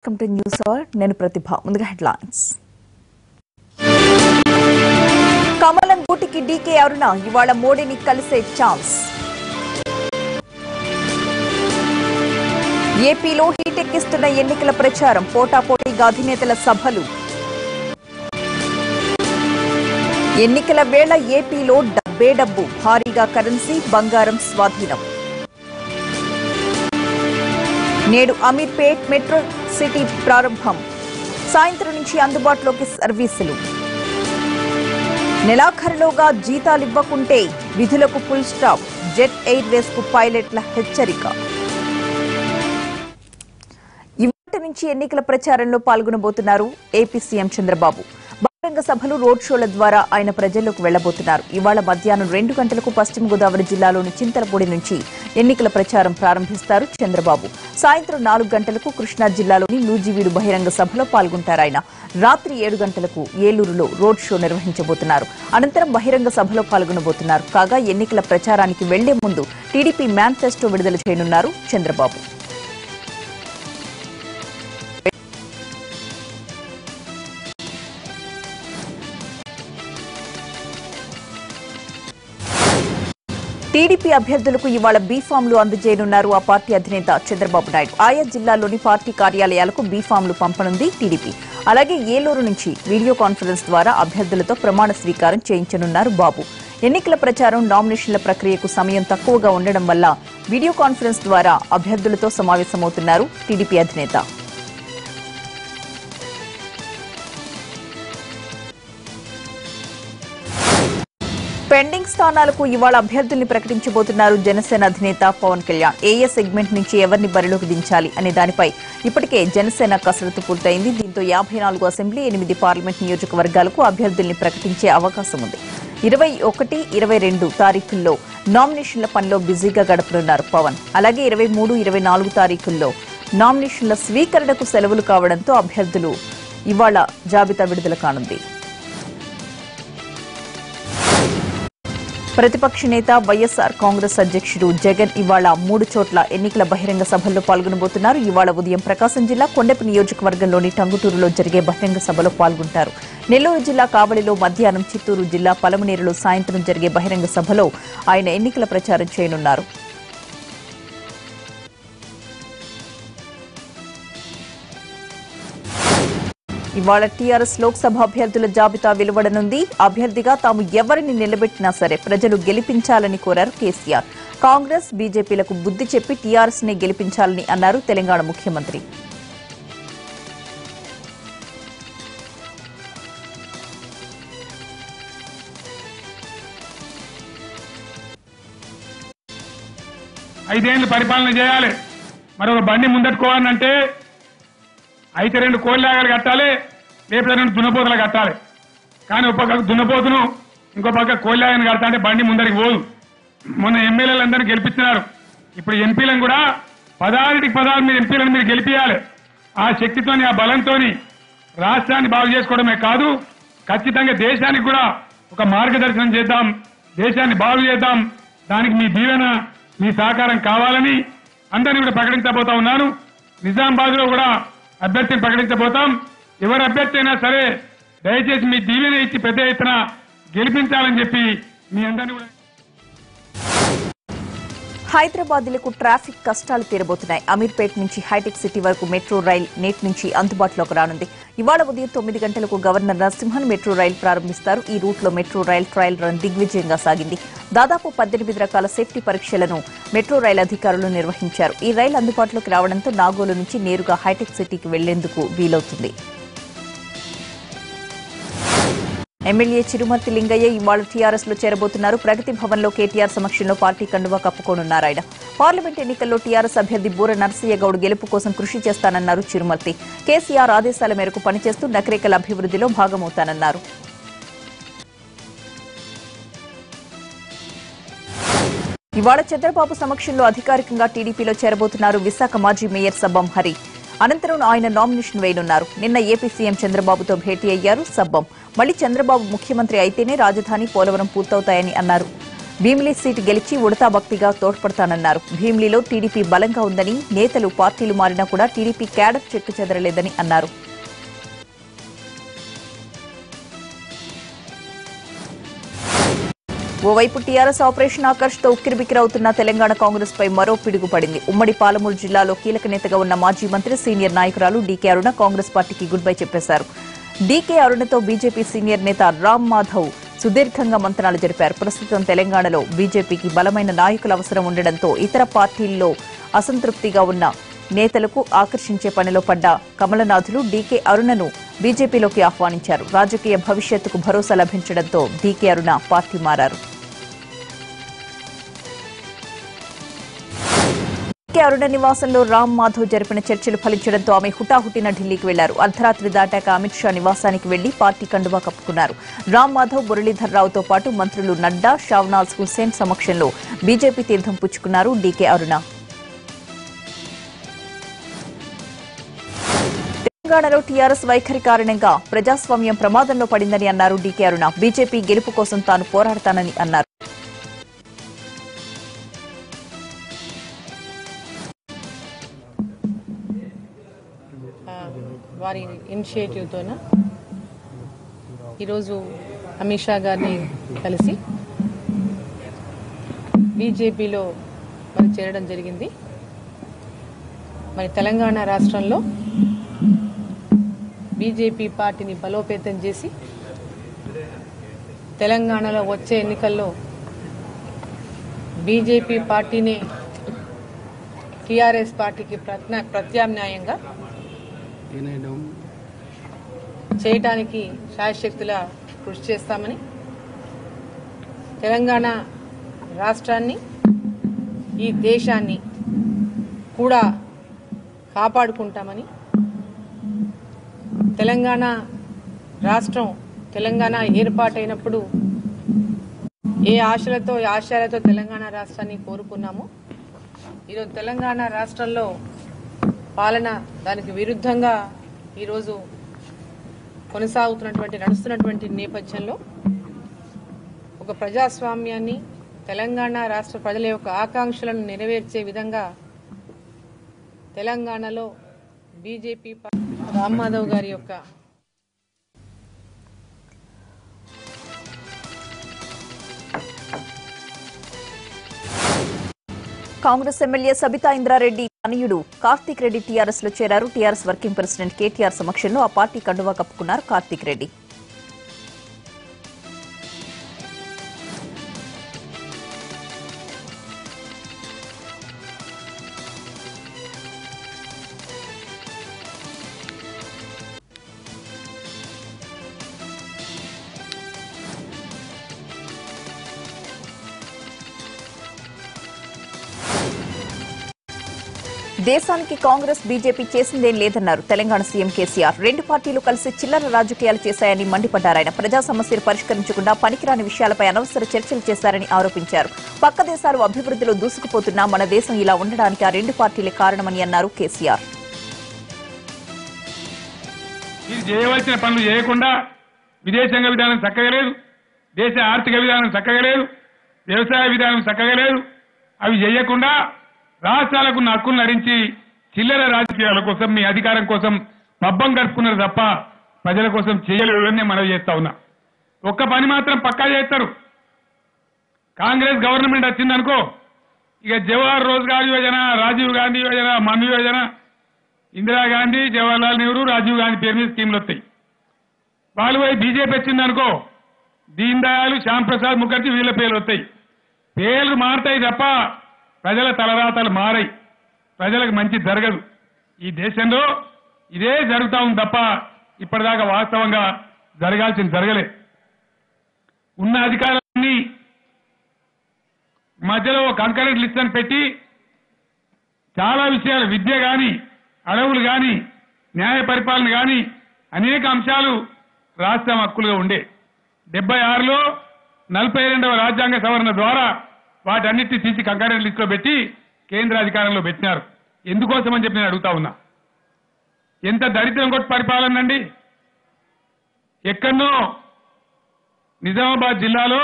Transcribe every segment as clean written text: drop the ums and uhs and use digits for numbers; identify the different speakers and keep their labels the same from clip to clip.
Speaker 1: Welcome to news hour నేను ప్రతిభ ముందుగా headlines కమలం గూటికి డీకే అరుణ ఇవాళ మోడీని కలిసే ఛాన్స్ ఏపీలో హీటెక్కిస్తున్న ఎన్నికల ప్రచారం పోటాపోటీగా అధినేతల సభలు ఎన్నికల వేళ ఏపీలో డబ్బు భారీగా కరెన్సీ బంగారం స్వాధీనం నేడు అమీర్పేట్ మెట్రో సిటీ ప్రారంభం సాయంత్రం నుంచి అందుబాటులోకి సర్వీసులు నెలాఖరులోగా జీతాలివ్వకుంటే విధులకు ఫుల్ స్టాప్ జెట్ ఎయిర్వేస్ కు పైలట్ల హెచ్చరిక ఇవాళ నుంచి ఎన్నికల ప్రచారంలో పాల్గొనబోతున్నారు ఏపీ సీఎం చంద్రబాబు బహిరంగ సభలు రోడ్ షోల ద్వారా ఆయన ప్రజల్లోకి వెళ్లబోతున్నారు ఇవాళ మధ్యాహ్నం 2 గంటలకు పశ్చిమ గోదావరి జిల్లాలోని చింతలపూడి నుంచి ఎన్నికల ప్రచారం ప్రారంభిస్తారు చంద్రబాబు సాయంత్రం 4 గంటలకు కృష్ణా జిల్లాలోని నూజివీడు బహిరంగ సభలో పాల్గొంటారు ఆయన రాత్రి 7 గంటలకు ఏలూరులో రోడ్ షో నిర్వహించబోతున్నారు అనంతరం బహిరంగ సభలో పాల్గొనబోతున్నారు కాగా ఎన్నికల ప్రచారానికి వెళ్లే ముందు టీడీపీ మేనిఫెస్టో విడుదల చేయనున్నారు చంద్రబాబు టీడీపీ అభ్యర్థులకు ఇవాళ బీఫామ్లు అందజేయనున్నారు ఆ పార్టీ అధినేత చంద్రబాబు నాయుడు ఆయా జిల్లాల్లోని పార్టీ కార్యాలయాలకు బీఫామ్లు పంపనుంది టీడీపీ అలాగే ఏలూరు నుంచి వీడియో కాన్ఫరెన్స్ ద్వారా అభ్యర్థులతో ప్రమాణ స్వీకారం చేయించనున్నారు బాబు ఎన్నికల ప్రచారం నామినేషన్ల ప్రక్రియకు సమయం తక్కువగా ఉండడం వల్ల వీడియో కాన్ఫరెన్స్ ద్వారా అభ్యర్థులతో సమావేశమవుతున్నారు టీడీపీ అధినేత పెండింగ్ స్థానాలకు ఇవాళ అభ్యర్థుల్ని ప్రకటించబోతున్నారు జనసేన అధినేత పవన్ కళ్యాణ్ ఏఏ సెగ్మెంట్ నుంచి ఎవరిని బరిలోకి దించాలి అనే దానిపై ఇప్పటికే జనసేన కసరత్తు పూర్తయింది దీంతో 54 అసెంబ్లీ 8 పార్లమెంట్ నియోజకవర్గాలకు అభ్యర్థుల్ని ప్రకటించే అవకాశం ఉంది 21, 22 తారీఖుల్లో నామినేషన్ల పనిలో బిజీగా గడపనున్నారు పవన్ అలాగే 23, 24 తారీఖుల్లో నామినేషన్ల స్వీకరణకు సెలవులు కావడంతో అభ్యర్థులు ఇవాళ జాబితా విడుదల కానుంది ప్రతిపక్ష నేత వైఎస్ఆర్ కాంగ్రెస్ అధ్యక్షుడు జగన్ ఇవాళ 3 చోట్ల ఎన్నికల బహిరంగ సభల్లో పాల్గొనబోతున్నారు ఇవాళ ఉదయం ప్రకాశం జిల్లా కొండపి నియోజకవర్గంలోని టంగుటూరులో జరిగే బహిరంగ సభలో పాల్గొంటారు నెల్లూరు జిల్లా కావలిలో మధ్యాహ్నం చిత్తూరు జిల్లా పలమనేరులో సాయంత్రం జరిగే బహిరంగ సభలో ఆయన ఎన్నికల ప్రచారం చేయనున్నారు ఇవాళ టీఆర్ఎస్ లోక్సభ అభ్యర్థుల జాబితా వెలువడనుంది అభ్యర్థిగా తాము ఎవరిని నిలబెట్టినా సరే ప్రజలు గెలిపించాలని కోరారు కేసీఆర్ కాంగ్రెస్ బీజేపీలకు బుద్ధి చెప్పి టీఆర్ఎస్ నే గెలిపించాలని అన్నారు తెలంగాణ ముఖ్యమంత్రి
Speaker 2: ఐదేళ్లు పరిపాలన చేయాలి మరొక బండి ముందట్టుకోవాలంటే అయితే 2 కోళ్ళాగలు కట్టాలి లేకపోతే 2 దున్నపోతలు కట్టాలి కానీ ఒక పక్క దున్నపోతును ఇంకో పక్క కోళ్ళాగని కడతా అంటే బండి ముందరికి పోదు మొన్న ఎమ్మెల్యేలందరినీ గెలిపించినారు ఇప్పుడు ఎంపీలను కూడా 16 మీరు ఎంపీలను మీరు గెలిపియాలి ఆ శక్తితోని ఆ బలంతోని రాష్ట్రాన్ని బాగు చేసుకోవడమే కాదు ఖచ్చితంగా దేశానికి కూడా ఒక మార్గదర్శనం చేద్దాం దేశాన్ని బాగు చేద్దాం దానికి మీ దీవెన మీ సహకారం కావాలని అందరినీ కూడా ప్రకటించబోతా ఉన్నాను నిజామాబాద్ లో కూడా అభ్యర్థిని ప్రకటించబోతాం ఎవరు అభ్యర్థి అయినా సరే దయచేసి మీ దీవెన ఇచ్చి పెద్ద ఎత్తున గెలిపించాలని చెప్పి మీ అందరినీ కూడా
Speaker 1: హైదరాబాద్లకు ట్రాఫిక్ కష్టాలు తీరబోతున్నాయి అమీర్పేట్ నుంచి హైటెక్ సిటీ వరకు మెట్రో రైల్ నేటి నుంచి అందుబాటులోకి రానుంది ఇవాళ ఉదయం 9 గంటలకు గవర్నర్ నరసింహన్ మెట్రో రైల్ ప్రారంభిస్తారు ఈ రూట్లో మెట్రో రైల్ ట్రయల్ రన్ దిగ్విజయంగా సాగింది దాదాపు 18 రకాల సేఫ్టీ పరీక్షలను మెట్రో రైల్ అధికారులు నిర్వహించారు ఈ రైలు అందుబాటులోకి రావడంతో నాగోలు నుంచి నేరుగా హైటెక్ సిటీకి వెళ్లేందుకు వీలవుతుంది ఎమ్మెల్యే చిరుమర్తి లింగయ్య ఇవాళ టీఆర్ఎస్ లో చేరబోతున్నారు ప్రగతి భవన్ లో కేటీఆర్ సమక్షంలో పార్టీ కండువా కప్పుకోనున్నారు ఆయన పార్లమెంట్ ఎన్నికల్లో టీఆర్ఎస్ అభ్యర్థి బూర నర్సయ్య గౌడ్ గెలుపు కోసం కృషి చేస్తానన్నారు చిరుమర్తి కేసీఆర్ ఆదేశాల మేరకు పనిచేస్తూ నకరేకల అభివృద్ధిలో భాగమవుతానన్నారు ఇవాళ చంద్రబాబు సమక్షంలో అధికారికంగా టీడీపీలో చేరబోతున్నారు విశాఖ మాజీ మేయర్ సబ్బం హరి అనంతరం ఆయన నామినేషన్ వేయనున్నారు నిన్న ఏపీ సీఎం చంద్రబాబుతో భేటీ అయ్యారు సబ్బం మళ్లీ చంద్రబాబు ముఖ్యమంత్రి అయితేనే రాజధాని పోలవరం పూర్తవుతాయని అన్నారు భీమిలి సీటు గెలిచి ఉడతా భక్తిగా తోడ్పడతానన్నారు. భీమిలిలో టీడీపీ బలంగా ఉందని, నేతలు పార్టీలు మారినా కూడా టీడీపీ క్యాడర్ చెక్కు చెదరలేదని అన్నారు. ఓవైపు టీఆర్ఎస్ ఆపరేషన్ ఆకర్ష్ తో ఉక్కిరిబిక్కిరవుతున్న తెలంగాణ కాంగ్రెస్ పై మరో పిడుగు పడింది. ఉమ్మడి పాలమూరు జిల్లాలో కీలక నేతగా ఉన్న మాజీ మంత్రి, సీనియర్ నాయకురాలు డీకే అరుణ కాంగ్రెస్ పార్టీకి గుడ్ బై చెప్పేశారు. డీకే అరుణతో బీజేపీ సీనియర్ నేత రామ్ మాధవ్ సుదీర్ఘంగా మంతనాలు జరిపారు. ప్రస్తుతం తెలంగాణలో బీజేపీకి బలమైన నాయకుల అవసరం ఉండడంతో ఇతర పార్టీల్లో అసంతృప్తిగా ఉన్న నేతలకు ఆకర్షించే పనిలో పడ్డ కమలనాథులు డీకే అరుణను బీజేపీలోకి ఆహ్వానించారు. రాజకీయ భవిష్యత్తుకు భరోసా లభించడంతో డీకే అరుణ పార్టీ మారారు. డీకే అరుణ నివాసంలో రామ్ మాధవ్ జరిపిన చర్చలు ఫలించడంతో ఆమె హుటాహుటిన ఢిల్లీకి వెళ్లారు. అర్ధరాత్రి దాటాక అమిత్ షా నివాసానికి వెళ్లి పార్టీ కండువా కప్పుకున్నారు. రామ్ మాధవ్, మురళీధర్ రావుతో పాటు మంత్రులు నడ్డా, షావ్నాజ్ హుస్సేన్ సమక్షంలో బీజేపీ తీర్థం పుచ్చుకున్నారు డీకే అరుణ. తెలంగాణలో టీఆర్ఎస్ వైఖరి కారణంగా ప్రజాస్వామ్యం ప్రమాదంలో పడిందని అన్నారు డీకే అరుణ. బీజేపీ గెలుపు కోసం తాను పోరాడతానని అన్నారు.
Speaker 3: వారి ఇనిషియేటివ్తోన ఈరోజు అమిత్ షా గారిని కలిసి బీజేపీలో మరి చేరడం జరిగింది. మరి తెలంగాణ రాష్ట్రంలో బీజేపీ పార్టీని బలోపేతం చేసి తెలంగాణలో వచ్చే ఎన్నికల్లో బీజేపీ పార్టీని టీఆర్ఎస్ పార్టీకి ప్రత్యామ్నాయంగా చేయటానికి శాయశక్తుల కృషి చేస్తామని, తెలంగాణ రాష్ట్రాన్ని, ఈ దేశాన్ని కూడా కాపాడుకుంటామని, తెలంగాణ రాష్ట్రం, తెలంగాణ ఏర్పాటైనప్పుడు ఏ ఆశయాలతో తెలంగాణ రాష్ట్రాన్ని కోరుకున్నామో ఈరోజు తెలంగాణ రాష్ట్రంలో పాలన దానికి విరుద్ధంగా ఈరోజు నడుస్తున్నటువంటి నేపథ్యంలో ఒక ప్రజాస్వామ్యాన్ని, తెలంగాణ రాష్ట్ర ప్రజల యొక్క ఆకాంక్షలను నెరవేర్చే విధంగా తెలంగాణలో బీజేపీ రామ్ మాధవ్ గారి యొక్క
Speaker 1: కాంగ్రెస్ ఎమ్మెల్యే సబితా ఇంద్రారెడ్డి తనయుడు కార్తీక్ రెడ్డి టీఆర్ఎస్ లో చేరారు. టీఆర్ఎస్ వర్కింగ్ ప్రెసిడెంట్ కేటీఆర్ సమక్షంలో ఆ పార్టీ కండువా కప్పుకున్నారు కార్తీక్ రెడ్డి. దేశానికి కాంగ్రెస్, బీజేపీ చేసిందేం లేదన్నారు తెలంగాణ సీఎం కేసీఆర్. రెండు పార్టీలు కలిసి చిల్లర రాజకీయాలు చేశాయని మండిపడ్డారాయన. ప్రజా సమస్యలు పరిష్కరించకుండా పనికిరాని విషయాలపై అనవసర చర్చలు చేశారని ఆరోపించారు. పక్క దేశాలు అభివృద్ధిలో దూసుకుపోతున్నా మన దేశం ఇలా ఉండడానికి ఆ రెండు పార్టీలే కారణమని అన్నారు కేసీఆర్.
Speaker 2: చేయవలసిన పనులు చేయకుండా విదేశాంగ విధానం చక్కగా లేదు, దేశ ఆర్థిక విధానం చక్కగా లేదు, వ్యవసాయ విధానం చక్కగా లేదు. అవి చేయకుండా రాష్ట్రాలకు హక్కులు నరించి చిల్లర రాజకీయాల కోసం, మీ అధికారం కోసం పబ్బం గడుపుకున్నారు తప్ప ప్రజల కోసం చేయలేదని మనవి చేస్తా ఉన్నా. ఒక్క పని మాత్రం పక్కా చేస్తారు. కాంగ్రెస్ గవర్నమెంట్ వచ్చిందనుకో, ఇక జవహర్ రోజ్గార్ యోజన, రాజీవ్ గాంధీ యోజన, మన్ యోజన, ఇందిరాగాంధీ, జవహర్లాల్ నెహ్రూ, రాజీవ్ గాంధీ పేరు మీద స్కీమ్లు వస్తాయి. వాళ్ళు పోయి బీజేపీ వచ్చిందనుకో, దీన్ దయాళ్, శ్యామ్ ప్రసాద్ ముఖర్జీ వీళ్ళ పేర్లు వస్తాయి. పేర్లు మారుతాయి తప్ప ప్రజల తలరాతలు మారాయి, ప్రజలకు మంచి జరగదు. ఈ దేశంలో ఇదే జరుగుతా ఉంది తప్ప ఇప్పటిదాకా వాస్తవంగా జరగాల్సింది జరగలే. ఉన్న అధికారాన్ని మధ్యలో కంకరెంట్ లిస్ట్ అని పెట్టి చాలా విషయాలు, విద్య గాని, అడవులు గాని, న్యాయ పరిపాలన గాని అనేక అంశాలు రాష్ట్రం హక్కులుగా ఉండే. 76లో 42వ రాజ్యాంగ సవరణ ద్వారా వాటన్నిటిని తీసి కంకరెంట్ లిస్ట్ లో పెట్టి కేంద్ర అధికారంలో పెట్టినారు. ఎందుకోసం అని చెప్పి నేను అడుగుతా ఉన్నా. ఎంత దరిద్రం కొట్టి పరిపాలన అండి. ఎక్కడో నిజామాబాద్ జిల్లాలో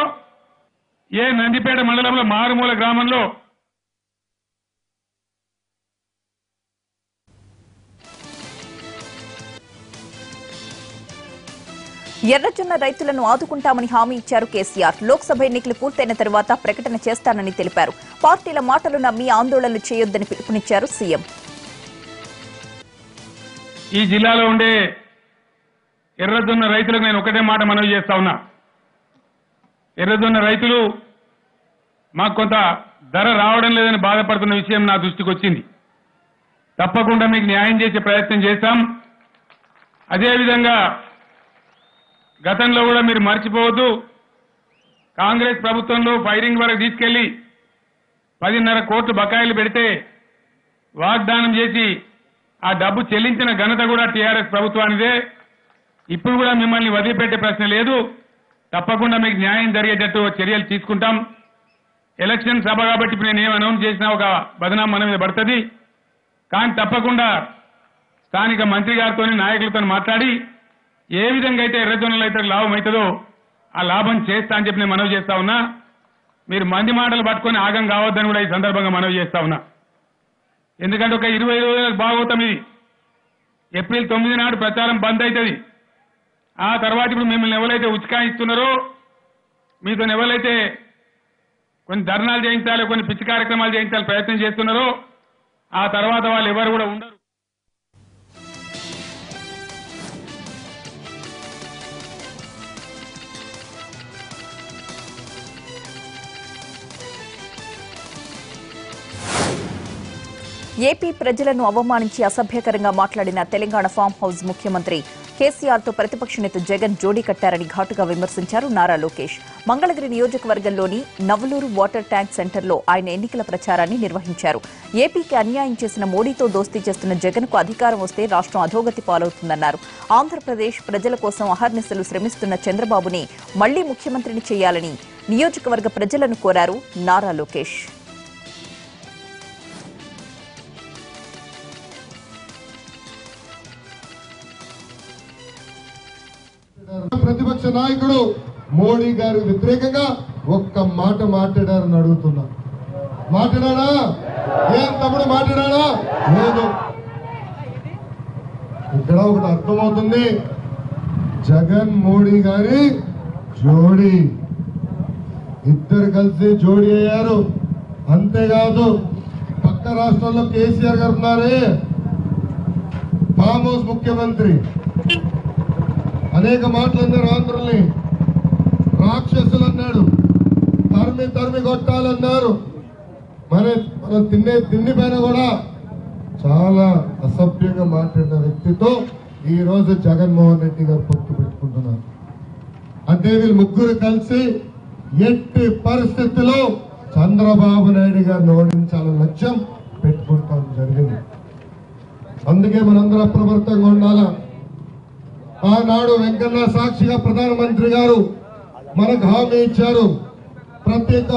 Speaker 2: నందిపేట మండలంలో మారుమూల గ్రామంలో
Speaker 1: ఎర్రజొన్న రైతులను ఆదుకుంటామని హామీ ఇచ్చారు కేసీఆర్. లోక్సభ ఎన్నికలు పూర్తయిన తర్వాత ప్రకటన చేస్తానని తెలిపారు. పార్టీల మాటలు నమ్మి ఆందోళనలు చేయొద్దని పిలుపునిచ్చారు సీఎం.
Speaker 2: ఈ జిల్లాలో ఉండే ఎర్రజొన్న రైతులకు నేను ఒకటే మాట మనవి చేస్తా ఉన్నా. ఎర్రజొన్న రైతులు మాకు కొంత ధర రావడం లేదని బాధపడుతున్న విషయం నా దృష్టికి వచ్చింది. తప్పకుండా మీకు న్యాయం చేసే ప్రయత్నం చేస్తాం. అదేవిధంగా గతంలో కూడా మీరు మర్చిపోవద్దు, కాంగ్రెస్ ప్రభుత్వంలో ఫైరింగ్ వరకు తీసుకెళ్లి 10.5 కోట్లు బకాయిలు పెడితే వాగ్దానం చేసి ఆ డబ్బు చెల్లించిన ఘనత కూడా టీఆర్ఎస్ ప్రభుత్వానిదే. ఇప్పుడు కూడా మిమ్మల్ని వదిలిపెట్టే ప్రశ్న లేదు. తప్పకుండా మీకు న్యాయం జరిగేటట్టు చర్యలు తీసుకుంటాం. ఎలక్షన్ సభ కాబట్టి ఇప్పుడు నేను ఏం అనౌన్స్ చేసినా ఒక బదనాం మన మీద పడుతుంది. కానీ తప్పకుండా స్థానిక మంత్రి గారితో నాయకులతో మాట్లాడి ఏ విధంగా అయితే ఎర్రజొన్నలు అయితే లాభం అవుతుందో ఆ లాభం చేస్తా అని చెప్పి నేను మనవి చేస్తా ఉన్నా. మీరు మంది మాటలు పట్టుకొని ఆగం కావద్దని కూడా ఈ సందర్భంగా మనవి చేస్తా ఉన్నా. ఎందుకంటే ఒక 20 రోజులకు బాగోతాం. ఇది ఏప్రిల్ 9 నాడు ప్రచారం బంద్ అవుతుంది. ఆ తర్వాత ఇప్పుడు మిమ్మల్ని ఎవరైతే ఉచికాయిస్తున్నారో, మీతో ఎవరైతే కొన్ని ధర్నాలు చేయించాలి, కొన్ని పిచ్చి కార్యక్రమాలు చేయించాలి ప్రయత్నం చేస్తున్నారో ఆ తర్వాత వాళ్ళు ఎవరు కూడా ఉండరు.
Speaker 1: ఏపీ ప్రజలను అవమానించి అసభ్యకరంగా మాట్లాడిన తెలంగాణ ఫామ్ హౌస్ ముఖ్యమంత్రి కేసీఆర్తో ప్రతిపక్ష నేత జగన్ జోడీ కట్టారని ఘాటుగా విమర్శించారు నారా లోకేష్. మంగళగిరి నియోజకవర్గంలోని నవలూరు వాటర్ ట్యాంక్ సెంటర్లో ఆయన ఎన్నికల ప్రచారాన్ని నిర్వహించారు. ఏపీకి అన్యాయం చేసిన మోడీతో దోస్తీ చేస్తున్న జగన్కు అధికారం వస్తే రాష్ట్రం అధోగతి పాలవుతుందన్నారు. ఆంధ్రప్రదేశ్ ప్రజల కోసం అహర్నిశలు శ్రమిస్తున్న చంద్రబాబుని మళ్లీ ముఖ్యమంత్రిని చేయాలని నియోజకవర్గ ప్రజలను కోరారు నారా లోకేష్.
Speaker 4: ప్రతిపక్ష నాయకుడు మోడీ గారి వ్యతిరేకంగా ఒక్క మాట మాట్లాడారని అడుగుతున్నా. మాట్లాడా? ఏం తమ్ముడు మాట్లాడా? లేదు. ఇక్కడ ఒకటి అర్థమవుతుంది, జగన్ మోడీ గారి జోడీ, ఇద్దరు కలిసి జోడీ అయ్యారు. అంతేకాదు పక్క రాష్ట్రంలో కేసీఆర్ గారు ఉన్నారే, ఫామ్ హౌస్ ముఖ్యమంత్రి, అనేక మాటలు అన్నారు. ఆంధ్రుల్ని రాక్షసులు అన్నాడు, తరిమి కొట్టాలన్నారు. మనం తిండి పైన కూడా చాలా అసభ్యంగా మాట్లాడిన వ్యక్తితో ఈ రోజు జగన్మోహన్ రెడ్డి గారు పొత్తు పెట్టుకుంటున్నారు. అంటే వీళ్ళు ముగ్గురు కలిసి ఎట్టి పరిస్థితుల్లో చంద్రబాబు నాయుడు గారిని ఓడించాలని లక్ష్యం పెట్టుకుంటాం జరిగింది. అందుకే మనందరూ అప్రమత్తంగా ఉండాలా. ఆనాడు వెంకన్న సాక్షిగా ప్రధానమంత్రి గారు మనకు హామీ ఇచ్చారు. ప్రత్యేక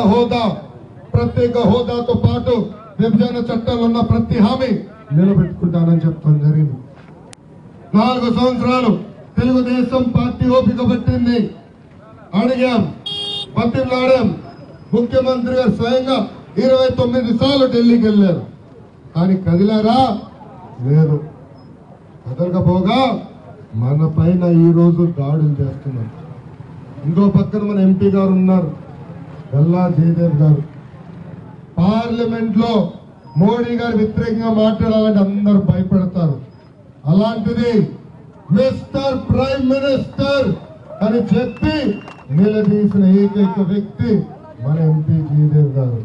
Speaker 4: హోదాతో పాటు విభజన చట్టాలు ఉన్న ప్రతి హామీ నిలబెట్టుకుంటానని చెప్తాం జరిగింది. 4 సంవత్సరాలు తెలుగుదేశం పార్టీ ఓపిక పట్టింది. అడిగాం, బతిమలాడాం. ముఖ్యమంత్రి గారు స్వయంగా 29 సార్లు ఢిల్లీకి వెళ్ళారు. కానీ కదిలారా? లేదు. కదలకపోగా మన పైన ఈ రోజు దాడులు చేస్తున్నారు. ఇంకో పక్కన మన ఎంపీ గారు ఉన్నారు, గల్లా జయదేవ్ గారు. పార్లమెంట్ లో మోడీ గారు వ్యతిరేకంగా మాట్లాడాలంటే అందరూ భయపడతారు. అలాంటిది మిస్టర్ ప్రైమ్ మినిస్టర్ అని చెప్పి నిలదీసిన ఏకైక వ్యక్తి మన ఎంపీ జయదేవ్ గారు.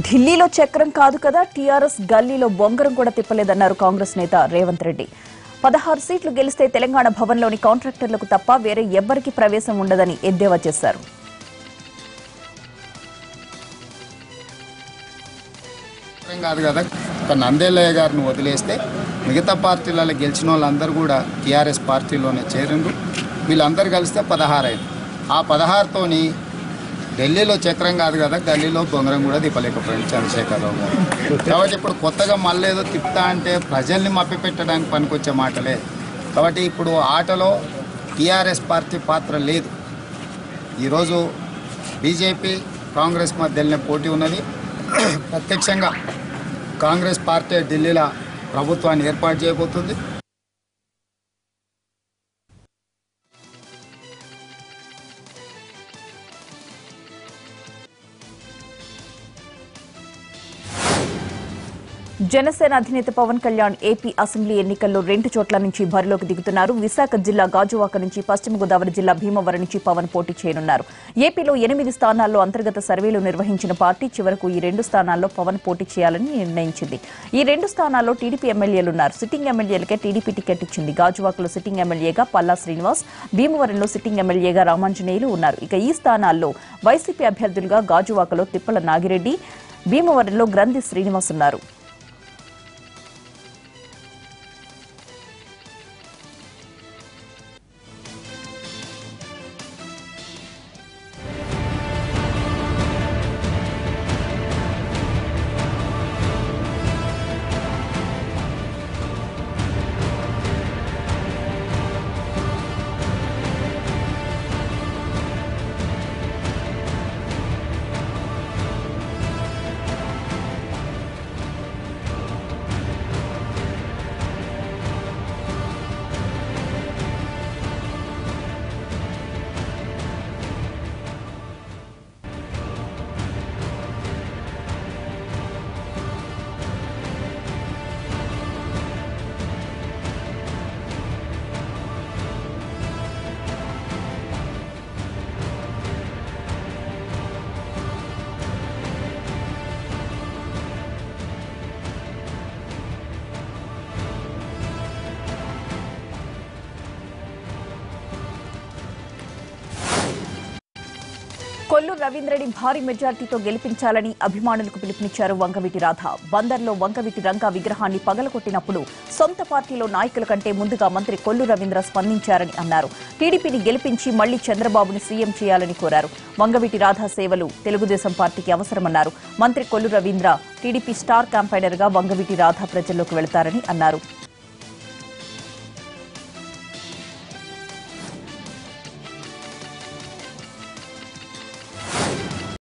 Speaker 1: ఢిల్లీలో చక్రం కాదు కదా, టీఆర్ఎస్ గల్లీలో బొంగరం కూడా తిప్పలేదన్నారు కాంగ్రెస్ నేత రేవంత్ రెడ్డి. 16 సీట్లు గెలిస్తే తెలంగాణ భవన్లోని కాంట్రాక్టర్లకు తప్ప వేరే ఎవ్వరికీ ప్రవేశం ఉండదని ఎద్దేవా చేశారు.
Speaker 5: కాదు కదా, ఒక నందేలయ్య గారిని వదిలేస్తే మిగతా పార్టీలలో గెలిచిన వాళ్ళందరూ కూడా టీఆర్ఎస్ పార్టీలోనే చేరిండ్రు. వీళ్ళందరూ కలిస్తే 16 అయింది. ఆ 16తోని ఢిల్లీలో చక్రం కాదు కదా, గల్లీలో బొంగరం కూడా తిప్పలేకపోయింది చంద్రశేఖరరావు గారు. కాబట్టి ఇప్పుడు కొత్తగా మళ్ళీ ఏదో తిప్పుతా అంటే ప్రజల్ని మభ్యపెట్టడానికి పనికొచ్చే మాటలే. కాబట్టి ఇప్పుడు ఆటలో టీఆర్ఎస్ పార్టీ పాత్ర లేదు. ఈరోజు బీజేపీ కాంగ్రెస్ మధ్యలోనే పోటీ ఉన్నది. ప్రత్యక్షంగా కాంగ్రెస్ పార్టీ ఢిల్లీలో ప్రభుత్వాన్ని ఏర్పాటు చేయబోతుంది.
Speaker 1: జనసేన అధినేత పవన్ కళ్యాణ్ ఏపీ అసెంబ్లీ ఎన్నికల్లో 2 చోట్ల నుంచి బరిలోకి దిగుతున్నారు. విశాఖ జిల్లా గాజువాక నుంచి, పశ్చిమ గోదావరి జిల్లా భీమవరం నుంచి పవన్ పోటీ చేయనున్నారు. ఏపీలో 8 స్థానాల్లో అంతర్గత సర్వేలు నిర్వహించిన పార్టీ చివరకు ఈ 2 స్థానాల్లో పవన్ పోటీ చేయాలని నిర్ణయించింది. ఈ 2 స్థానాల్లో టీడీపీ ఎమ్మెల్యేలున్నారు. సిట్టింగ్ ఎమ్మెల్యేలకే టీడీపీ టికెట్ ఇచ్చింది. గాజువాకలో సిట్టింగ్ ఎమ్మెల్యేగా పల్లా శ్రీనివాస్, భీమవరంలో సిట్టింగ్ ఎమ్మెల్యేగా రామాంజనేయులు ఉన్నారు. ఇక ఈ స్థానాల్లో వైసీపీ అభ్యర్థులుగా గాజువాకలో తిప్పల నాగిరెడ్డి, భీమవరంలో గ్రంథి శ్రీనివాస్ ఉన్నారు. కొల్లు రవీంద్రని భారీ మెజార్టీతో గెలిపించాలని అభిమానులకు పిలుపునిచ్చారు వంగవీటి రాధ. బందర్లో వంగవీటి రంగా విగ్రహాన్ని పగలగొట్టినప్పుడు సొంత పార్టీలో నాయకుల కంటే ముందుగా మంత్రి కొల్లు రవీంద్ర స్పందించారని అన్నారు. టీడీపీని గెలిపించి మళ్లీ చంద్రబాబుని సీఎం చేయాలని కోరారు. వంగవీటి రాధ సేవలు తెలుగుదేశం పార్టీకి అవసరమన్నారు. మంత్రి Kollu Ravindra TDP star campaigner గా వంగవీటి రాధ ప్రజల్లోకి వెళతారని అన్నారు.